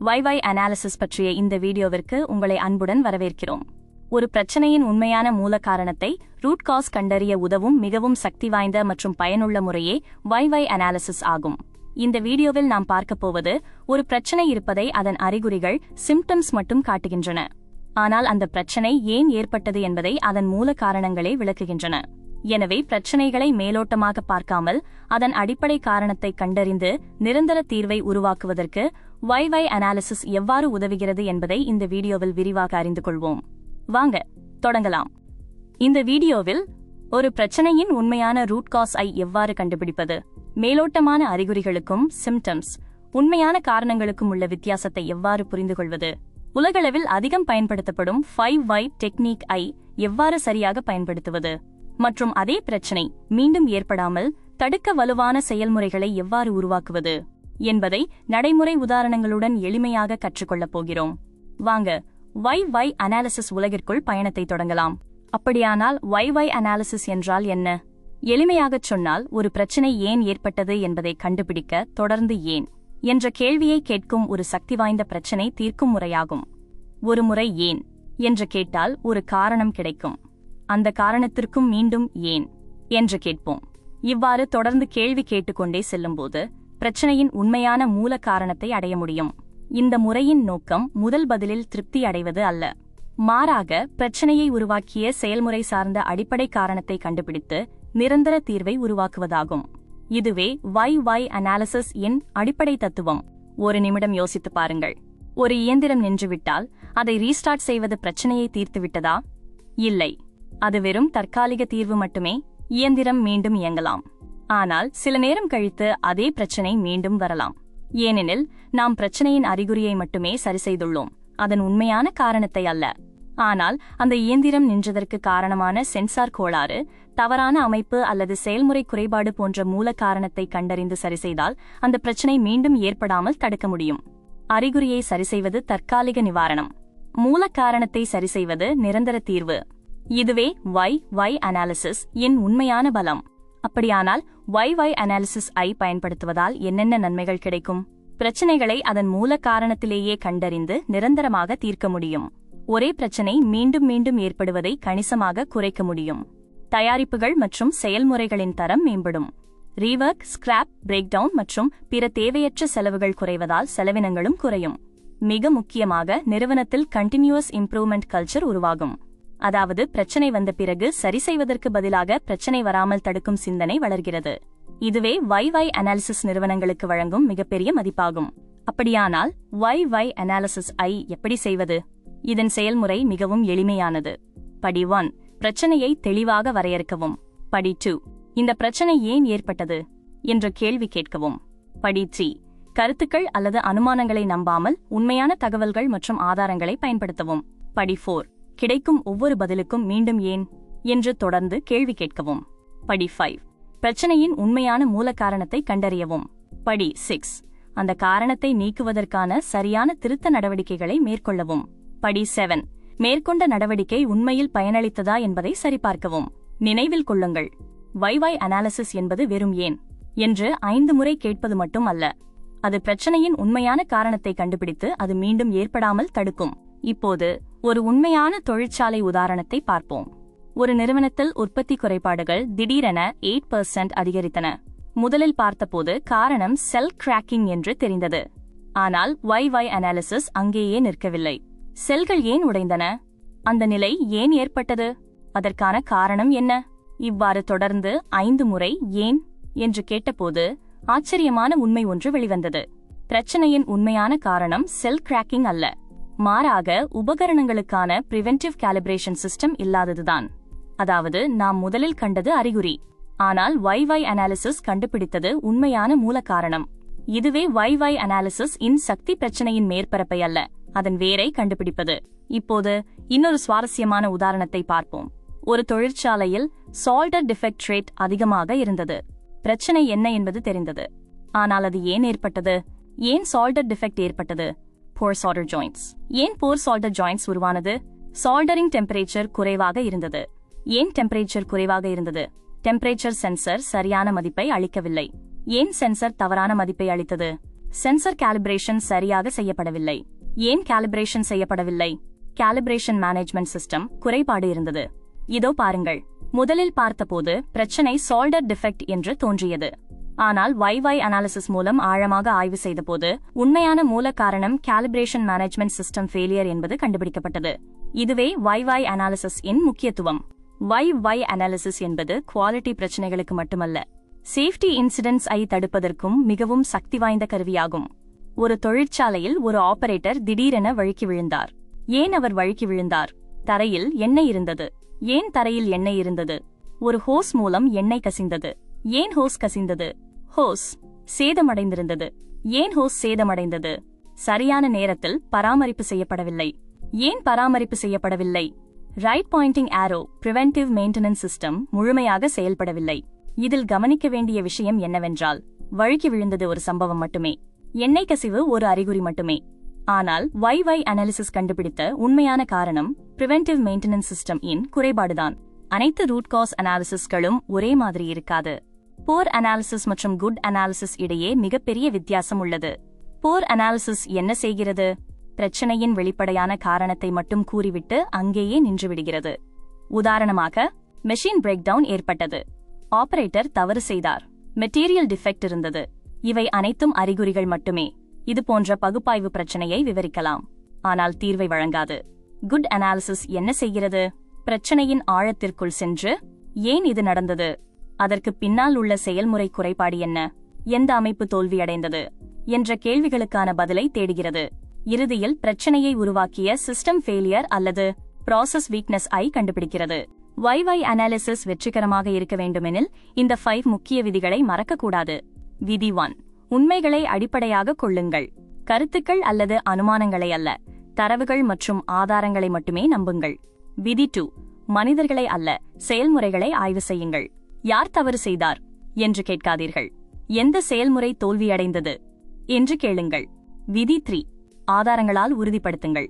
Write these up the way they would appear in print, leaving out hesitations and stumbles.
YY analysis பற்றிய இந்த வீடியோவிற்கு உங்களை அன்புடன் வரவேற்கிறோம். ஒரு பிரச்சனையின் உண்மையான மூல காரணத்தை ரூட் காஸ் கண்டறிய உதவும் மிகவும் சக்தி வாய்ந்த மற்றும் பயனுள்ள முறையே YY அனாலிசிஸ் ஆகும். இந்த வீடியோவில் நாம் பார்க்கப் போவது ஒரு பிரச்சனை இருப்பதை அதன் அறிகுறிகள் சிம்டம்ஸ் மட்டும் காட்டுகின்றன. ஆனால் அந்த பிரச்சனை ஏன் ஏற்பட்டது என்பதை அதன் மூல காரணங்களே விளக்குகின்றன. எனவே பிரச்சனைகளை மேலோட்டமாக பார்க்காமல் அதன் அடிப்படை காரணத்தை கண்டறிந்து நிரந்தர தீர்வை உருவாக்குவதற்கு YY அனாலிசிஸ் எவ்வாறு உதவுகிறது என்பதை இந்த வீடியோவில் விரிவாக அறிந்து கொள்வோம். வாங்க தொடங்கலாம். இந்த வீடியோவில் ஒரு பிரச்சனையின் உண்மையான ரூட் காஸ் ஐ எவ்வாறு கண்டுபிடிப்பது, மேலோட்டமான அறிகுறிகளுக்கும் சிம்டம்ஸ் உண்மையான காரணங்களுக்கும் உள்ள வித்தியாசத்தை எவ்வாறு புரிந்துகொள்வது, உலகளவில் அதிகம் பயன்படுத்தப்படும் 5Y டெக்னிக் ஐ எவ்வாறு சரியாக பயன்படுத்துவது மற்றும் அதே பிரச்சனை மீண்டும் ஏற்படாமல் தடுக்க வலுவான செயல்முறைகளை எவ்வாறு உருவாக்குவது என்பதை நடைமுறை உதாரணங்களுடன் எளிமையாக கற்றுக்கொள்ளப் போகிறோம். வாங்க YY அனாலிசிஸ் உலகிற்குள் பயணத்தை தொடங்கலாம். அப்படியானால் YY அனாலிசிஸ் என்றால் என்ன? எளிமையாகச் சொன்னால், ஒரு பிரச்சனை ஏன் ஏற்பட்டது என்பதை கண்டுபிடிக்க தொடர்ந்து ஏன் என்ற கேள்வியை கேட்கும் ஒரு சக்தி வாய்ந்த பிரச்சனை தீர்க்கும் முறையாகும். ஒரு முறை ஏன் என்று கேட்டால் ஒரு காரணம் கிடைக்கும். அந்த காரணத்திற்கும் மீண்டும் ஏன் என்று கேட்போம். இவ்வாறு தொடர்ந்து கேள்வி கேட்டுக்கொண்டே செல்லும்போது பிரச்சனையின் உண்மையான மூல காரணத்தை அடைய முடியும். இந்த முறையின் நோக்கம் முதல் பதிலில் திருப்தி அடைவது அல்ல, மாறாக பிரச்சனையை உருவாக்கிய செயல்முறை சார்ந்த அடிப்படை காரணத்தை கண்டுபிடித்து நிரந்தர தீர்வை உருவாக்குவதாகும். இதுவே YY அனாலிசிஸ் இன் அடிப்படை தத்துவம். ஒரு நிமிடம் யோசித்து பாருங்கள். ஒரு இயந்திரம் நின்றுவிட்டால் அதை ரீஸ்டார்ட் செய்வது பிரச்சனையை தீர்த்துவிட்டதா? இல்லை, அது வெறும் தற்காலிக தீர்வு மட்டுமே. இயந்திரம் மீண்டும் இயங்கலாம், ஆனால் சில நேரம் கழித்து அதே பிரச்சனை மீண்டும் வரலாம். ஏனெனில் நாம் பிரச்சனையின் அறிகுறியை மட்டுமே சரி செய்துள்ளோம், அதன் உண்மையான காரணத்தை அல்ல. ஆனால் அந்த இயந்திரம் நின்றதற்கு காரணமான சென்சார் கோளாறு, தவறான அமைப்பு அல்லது செயல்முறை குறைபாடு போன்ற மூல காரணத்தை கண்டறிந்து சரிசெய்தால் அந்த பிரச்சனை மீண்டும் ஏற்படாமல் தடுக்க முடியும். அறிகுறியை சரிசெய்வது தற்காலிக நிவாரணம், மூல காரணத்தை சரிசெய்வது நிரந்தர தீர்வு. இதுவே YY அனாலிசிஸ் இன் உண்மையான பலம். அப்படியானால் YY அனாலிசிஸ் ஐ பயன்படுத்துவதால் என்னென்ன நன்மைகள் கிடைக்கும்? பிரச்சனைகளை அதன் மூல காரணத்திலேயே கண்டறிந்து நிரந்தரமாக தீர்க்க முடியும். ஒரே பிரச்சனை மீண்டும் மீண்டும் ஏற்படுவதை கணிசமாக குறைக்க முடியும். தயாரிப்புகள் மற்றும் செயல்முறைகளின் தரம் மேம்படும். ரீவர்க், ஸ்கிராப், பிரேக்டவுன் மற்றும் பிற தேவையற்ற செலவுகள் குறைவதால் செலவினங்களும் குறையும். மிக முக்கியமாக, நிறுவனத்தில் கண்டினியூஸ் இம்ப்ரூவ்மெண்ட் கல்ச்சர் உருவாகும். அதாவது பிரச்சனை வந்த பிறகு சரி செய்வதற்கு பதிலாக பிரச்சனை வராமல் தடுக்கும் சிந்தனை வளர்கிறது. இதுவே YY அனாலிசிஸ் நிறுவனங்களுக்கு வழங்கும் மிகப்பெரிய மதிப்பாகும். அப்படியானால் YY அனாலிசிஸ் ஐ எப்படி செய்வது? இதன் செயல்முறை மிகவும் எளிமையானது. படி 1, பிரச்சனையை தெளிவாக வரையறுக்கவும். படி 2, இந்த பிரச்சனை ஏன் ஏற்பட்டது என்ற கேள்வி கேட்கவும். படி 3, கருத்துக்கள் அல்லது அனுமானங்களை நம்பாமல் உண்மையான தகவல்கள் மற்றும் ஆதாரங்களை பயன்படுத்தவும். படி 4, கிடைக்கும் ஒவ்வொரு பதிலுக்கும் மீண்டும் ஏன் என்று தொடர்ந்து கேள்வி கேட்கவும். படி 5, பிரச்சனையின் உண்மையான மூல காரணத்தை கண்டறியவும். படி 6, அந்த காரணத்தை நீக்குவதற்கான சரியான திருத்த நடவடிக்கைகளை மேற்கொள்ளவும். படி 7, மேற்கொண்ட நடவடிக்கை உண்மையில் பயனளித்ததா என்பதை சரிபார்க்கவும். நினைவில் கொள்ளுங்கள், YY அனாலிசிஸ் என்பது வெறும் ஏன் என்று 5 முறை கேட்பது மட்டும் அல்ல, அது பிரச்சனையின் உண்மையான காரணத்தை கண்டுபிடித்து அது மீண்டும் ஏற்படாமல் தடுக்கும். இப்போது ஒரு உண்மையான தொழிற்சாலை உதாரணத்தை பார்ப்போம். ஒரு நிறுவனத்தில் உற்பத்தி குறைபாடுகள் திடீரென 8% அதிகரித்தன. முதலில் பார்த்தபோது காரணம் செல் கிராக்கிங் என்று தெரிந்தது. ஆனால் YY அனாலிசிஸ் அங்கேயே நிற்கவில்லை. செல்கள் ஏன் உடைந்தன? அந்த நிலை ஏன் ஏற்பட்டது? அதற்கான காரணம் என்ன? இவ்வாறு தொடர்ந்து 5 முறை ஏன் என்று கேட்டபோது ஆச்சரியமான உண்மை ஒன்று வெளிவந்தது. பிரச்சனையின் உண்மையான காரணம் செல் கிராக்கிங் அல்ல, மாறாக உபகரணங்களுக்கான பிரிவென்டிவ் காலிபிரேஷன் சிஸ்டம் இல்லாததுதான். அதாவது நாம் முதலில் கண்டது அறிகுறி, ஆனால் YY அனாலிசிஸ் கண்டுபிடித்தது உண்மையான மூல காரணம். இதுவே YY அனாலிசிஸ் இன் சக்தி, பிரச்சனையின் மேற்பரப்பை அல்ல, அதன் வேரை கண்டுபிடிப்பது. இப்போது இன்னொரு சுவாரஸ்யமான உதாரணத்தை பார்ப்போம். ஒரு தொழிற்சாலையில் சால்டர் டிஃபெக்ட் ரேட் அதிகமாக இருந்தது. பிரச்சனை என்ன என்பது தெரிந்தது, ஆனால் அது ஏன் ஏற்பட்டது? ஏன் சால்டர் டிஃபெக்ட் ஏற்பட்டது? poor solder joints. ஏன் poor solder joints உருவானது? சால்டரிங் டெம்பரேச்சர் குறைவாக இருந்தது. ஏன் டெம்பரேச்சர் குறைவாக இருந்தது? டெம்பரேச்சர் சென்சர் சரியான மதிப்பை அளிக்கவில்லை. ஏன் சென்சர் தவறான மதிப்பை அளித்தது? சென்சர் காலிபிரேஷன் சரியாக செய்யப்படவில்லை. ஏன் காலிபிரேஷன் செய்யப்படவில்லை? காலிபிரேஷன் மேனேஜ்மெண்ட் சிஸ்டம் குறைபாடு இருந்தது. இதோ பாருங்கள். முதலில் பார்த்தபோது பிரச்சனை சால்டர் டிஃபெக்ட் என்று தோன்றியது. ஆனால் YY அனாலிசிஸ் மூலம் ஆழமாக ஆய்வு செய்தபோது உண்மையான மூல காரணம் காலிபிரேஷன் மேனேஜ்மெண்ட் சிஸ்டம் ஃபெயிலியர் என்பது கண்டுபிடிக்கப்பட்டது. இதுவே YY அனாலிசிஸ் இன் முக்கியத்துவம். YY அனாலிசிஸ் என்பது குவாலிட்டி பிரச்சனைகளுக்கு மட்டுமல்ல, சேஃப்டி இன்சிடென்ட்ஸ் ஐ தடுப்பதற்கும் மிகவும் சக்தி வாய்ந்த கருவியாகும். ஒரு தொழிற்சாலையில் ஒரு ஆபரேட்டர் திடீரென வழுக்கி விழுந்தார். ஏன் அவர் வழுக்கி விழுந்தார்? தரையில் எண்ணெய் இருந்தது. ஏன் தரையில் எண்ணெய் இருந்தது? ஒரு ஹோஸ் மூலம் எண்ணெய் கசிந்தது. ஏன் ஹோஸ் கசிந்தது? ஹோஸ் சேதமடைந்திருந்தது. ஏன் ஹோஸ் சேதமடைந்தது? சரியான நேரத்தில் பராமரிப்பு செய்யப்படவில்லை. ஏன் பராமரிப்பு செய்யப்படவில்லை? ரைட் பாயிண்டிங் ஆரோ பிரிவென்டிவ் மெயின்டெனன்ஸ் சிஸ்டம் முழுமையாக செயல்படவில்லை. இதில் கவனிக்க வேண்டிய விஷயம் என்னவென்றால், வழுக்கி விழுந்தது ஒரு சம்பவம் மட்டுமே, எண்ணெய் கசிவு ஒரு அறிகுறி மட்டுமே. ஆனால் YY அனாலிசிஸ் கண்டுபிடித்த உண்மையான காரணம் பிரிவென்டிவ் மெயின்டெனன்ஸ் சிஸ்டம் இன் குறைபாடுதான். அனைத்து ரூட் காஸ் அனாலிசிஸ்களும் ஒரே மாதிரி இருக்காது. போர் அனாலிசிஸ் மற்றும் குட் அனாலிசிஸ் இடையே மிகப்பெரிய வித்தியாசம் உள்ளது. போர் அனாலிசிஸ் என்ன செய்கிறது? பிரச்சனையின் வெளிப்படையான காரணத்தை மட்டும் கூறிவிட்டு அங்கேயே நின்றுவிடுகிறது. உதாரணமாக, மெஷின் பிரேக் டவுன் ஏற்பட்டது, ஆபரேட்டர் தவறு செய்தார், மெட்டீரியல் டிஃபெக்ட் இருந்தது. இவை அனைத்தும் அறிகுறிகள் மட்டுமே. இது போன்ற பகுப்பாய்வு பிரச்சனையை விவரிக்கலாம், ஆனால் தீர்வை வழங்காது. குட் அனாலிசிஸ் என்ன செய்கிறது? பிரச்சனையின் ஆழத்திற்குள் சென்று, ஏன் இது நடந்தது, அதற்கு பின்னால் உள்ள செயல்முறை குறைபாடு என்ன, எந்த அமைப்பு தோல்வியடைந்தது என்ற கேள்விகளுக்கான பதிலை தேடுகிறது. இறுதியில் பிரச்சனையை உருவாக்கிய சிஸ்டம் ஃபெயிலியர் அல்லது ப்ராசஸ் வீக்னஸ் ஐ கண்டுபிடிக்கிறது. YY அனாலிசிஸ் வெற்றிகரமாக இருக்க வேண்டுமெனில் இந்த 5 முக்கிய விதிகளை மறக்கக்கூடாது. விதி 1, உண்மைகளை அடிப்படையாக கொள்ளுங்கள். கருத்துக்கள் அல்லது அனுமானங்களை அல்ல, தரவுகள் மற்றும் ஆதாரங்களை மட்டுமே நம்புங்கள். விதி 2, மனிதர்களை அல்ல, செயல்முறைகளை ஆய்வு செய்யுங்கள். யார் தவறு செய்தார் என்று கேட்காதீர்கள், எந்த செயல்முறை தோல்வியடைந்தது என்று கேளுங்கள். விதி 3, ஆதாரங்களால் உறுதிப்படுத்துங்கள்.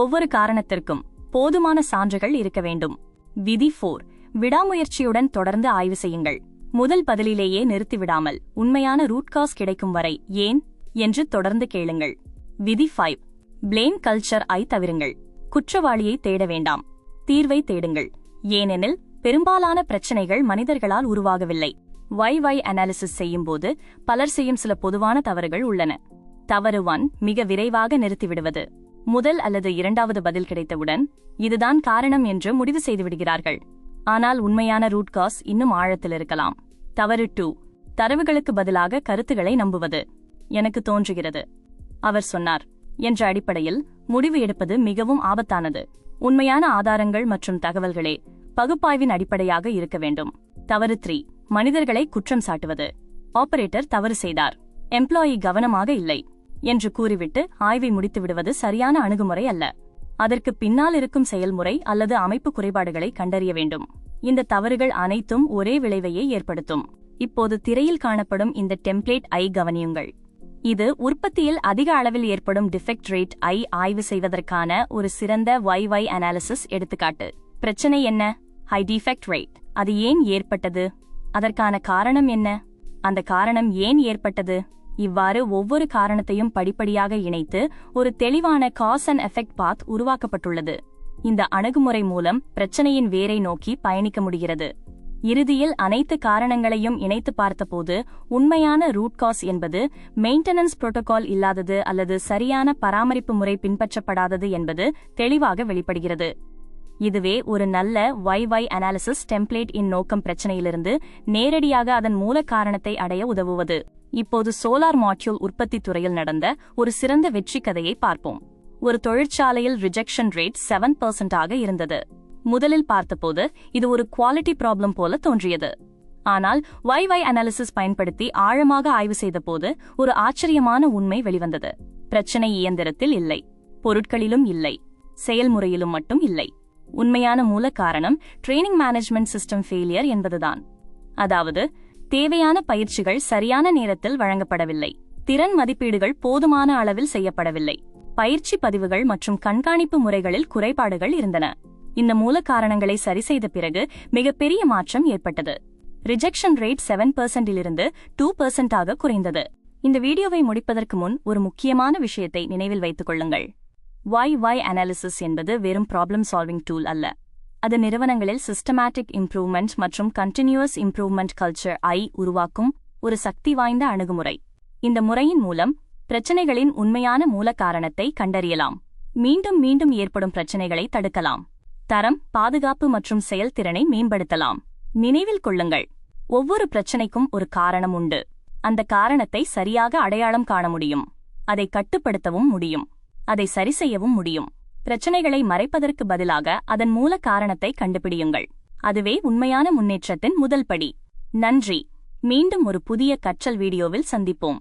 ஒவ்வொரு காரணத்திற்கும் போதுமான சான்றுகள் இருக்க வேண்டும். விதி 4, விடாமுயற்சியுடன் தொடர்ந்து ஆய்வு செய்யுங்கள். முதல் பதிலிலேயே நிறுத்திவிடாமல் உண்மையான ரூட் காஸ் கிடைக்கும் வரை ஏன் என்று தொடர்ந்து கேளுங்கள். விதி 5, பிளேம் கல்ச்சர் ஐ தவிருங்கள். குற்றவாளியை தேட வேண்டாம், தீர்வை தேடுங்கள். ஏனெனில் பெரும்பாலான பிரச்சனைகள் மனிதர்களால் உருவாகவில்லை. YY அனாலிசிஸ் செய்யும்போது பலர் செய்யும் சில பொதுவான தவறுகள் உள்ளன. தவறு 1, மிக விரைவாக நிறுத்திவிடுவது. முதல் அல்லது இரண்டாவது பதில் கிடைத்தவுடன் இதுதான் காரணம் என்று முடிவு செய்துவிடுகிறார்கள். ஆனால் உண்மையான ரூட் காஸ் இன்னும் ஆழத்தில் இருக்கலாம். தவறு 2, தரவுகளுக்கு பதிலாக கருத்துக்களை நம்புவது. எனக்கு தோன்றுகிறது, அவர் சொன்னார் என்ற அடிப்படையில் முடிவு எடுப்பது மிகவும் ஆபத்தானது. உண்மையான ஆதாரங்கள் மற்றும் தகவல்களே பகுப்பாய்வின் அடிப்படையாக இருக்க வேண்டும். தவறு 3, மனிதர்களை குற்றம் சாட்டுவது. ஆபரேட்டர் தவறு செய்தார், எம்ப்ளாயி கவனமாக இல்லை என்று கூறிவிட்டு ஆய்வை முடித்து விடுவது சரியான அணுகுமுறை அல்ல. அதற்கு பின்னால் இருக்கும் செயல்முறை அல்லது அமைப்பு குறைபாடுகளை கண்டறிய வேண்டும். இந்த தவறுகள் அனைத்தும் ஒரே விளைவையே ஏற்படுத்தும். இப்போது திரையில் காணப்படும் இந்த டெம்ப்ளேட் ஐ கவனியுங்கள். இது உற்பத்தியில் அதிக அளவில் ஏற்படும் டிஃபெக்ட் ரேட் ஐ ஆய்வு செய்வதற்கான ஒரு சிறந்த YY அனாலிசிஸ் எடுத்துக்காட்டு. பிரச்சனை என்ன? High defect rate. அது ஏன் ஏற்பட்டது? அதற்கான காரணம் என்ன? அந்த காரணம் ஏன் ஏற்பட்டது? இவ்வாறு ஒவ்வொரு காரணத்தையும் படிப்படியாக இணைத்து ஒரு தெளிவான காஸ் அண்ட் எஃபெக்ட் பாத் உருவாக்கப்பட்டுள்ளது. இந்த அணுகுமுறை மூலம் பிரச்சனையின் வேரை நோக்கி பயணிக்க முடிகிறது. இறுதியில் அனைத்து காரணங்களையும் இணைத்து பார்த்தபோது உண்மையான ரூட் காஸ் என்பது மெயின்டெனன்ஸ் புரோட்டோகால் இல்லாதது அல்லது சரியான பராமரிப்பு முறை பின்பற்றப்படாதது என்பது தெளிவாக வெளிப்படுகிறது. இதுவே ஒரு நல்ல YY அனாலிசிஸ் டெம்ப்ளேட் இன் நோக்கம் பிரச்சனையிலிருந்து நேரடியாக அதன் மூல காரணத்தை அடைய உதவுவது. இப்போது சோலார் மாட்யூல் உற்பத்தி துறையில் நடந்த ஒரு சிறந்த வெற்றி கதையை பார்ப்போம். ஒரு தொழிற்சாலையில் ரிஜெக்ஷன் ரேட் 7% ஆக இருந்தது. முதலில் பார்த்தபோது இது ஒரு குவாலிட்டி ப்ராப்ளம் போல தோன்றியது. ஆனால் YY அனாலிசிஸ் பயன்படுத்தி ஆழமாக ஆய்வு செய்தபோது ஒரு ஆச்சரியமான உண்மை வெளிவந்தது. பிரச்சனை இயந்திரத்தில் இல்லை, பொருட்களிலும் இல்லை, செயல்முறையிலும் மட்டும் இல்லை. உண்மையான மூல காரணம் ட்ரெய்னிங் மேனேஜ்மெண்ட் சிஸ்டம் ஃபெயிலியர் என்பதுதான். அதாவது தேவையான பயிற்சிகள் சரியான நேரத்தில் வழங்கப்படவில்லை, திறன் மதிப்பீடுகள் போதுமான அளவில் செய்யப்படவில்லை, பயிற்சி பதிவுகள் மற்றும் கண்காணிப்பு முறைகளில் குறைபாடுகள் இருந்தன. இந்த மூல காரணங்களை சரி செய்த பிறகு மிகப்பெரிய மாற்றம் ஏற்பட்டது. ரிஜெக்ஷன் ரேட் 7% இலிருந்து 2% ஆக குறைந்தது. இந்த வீடியோவை முடிப்பதற்கு முன் ஒரு முக்கியமான விஷயத்தை நினைவில் வைத்துக் கொள்ளுங்கள். YY அனாலிசிஸ் என்பது வெறும் ப்ராப்ளம் சால்விங் டூல் அல்ல. அது நிறுவனங்களில் சிஸ்டமேட்டிக் இம்ப்ரூவ்மெண்ட் மற்றும் கண்டினியூஸ் இம்ப்ரூவ்மெண்ட் கல்ச்சர் உருவாக்கும் ஒரு சக்தி வாய்ந்த அணுகுமுறை. இந்த முறையின் மூலம் பிரச்சினைகளின் உண்மையான மூல காரணத்தை கண்டறியலாம், மீண்டும் மீண்டும் ஏற்படும் பிரச்சினைகளை தடுக்கலாம், தரம், பாதுகாப்பு மற்றும் செயல்திறனை மேம்படுத்தலாம். நினைவில் கொள்ளுங்கள், ஒவ்வொரு பிரச்சினைக்கும் ஒரு காரணம் உண்டு. அந்த காரணத்தை சரியாக அடையாளம் காண முடியும், அதை கட்டுப்படுத்தவும் முடியும், அதை சரிசெய்யவும் முடியும். பிரச்சினைகளை மறைப்பதற்கு பதிலாக அதன் மூல காரணத்தை கண்டுபிடியுங்கள். அதுவே உண்மையான முன்னேற்றத்தின் முதல் படி. நன்றி. மீண்டும் ஒரு புதிய கற்றல் வீடியோவில் சந்திப்போம்.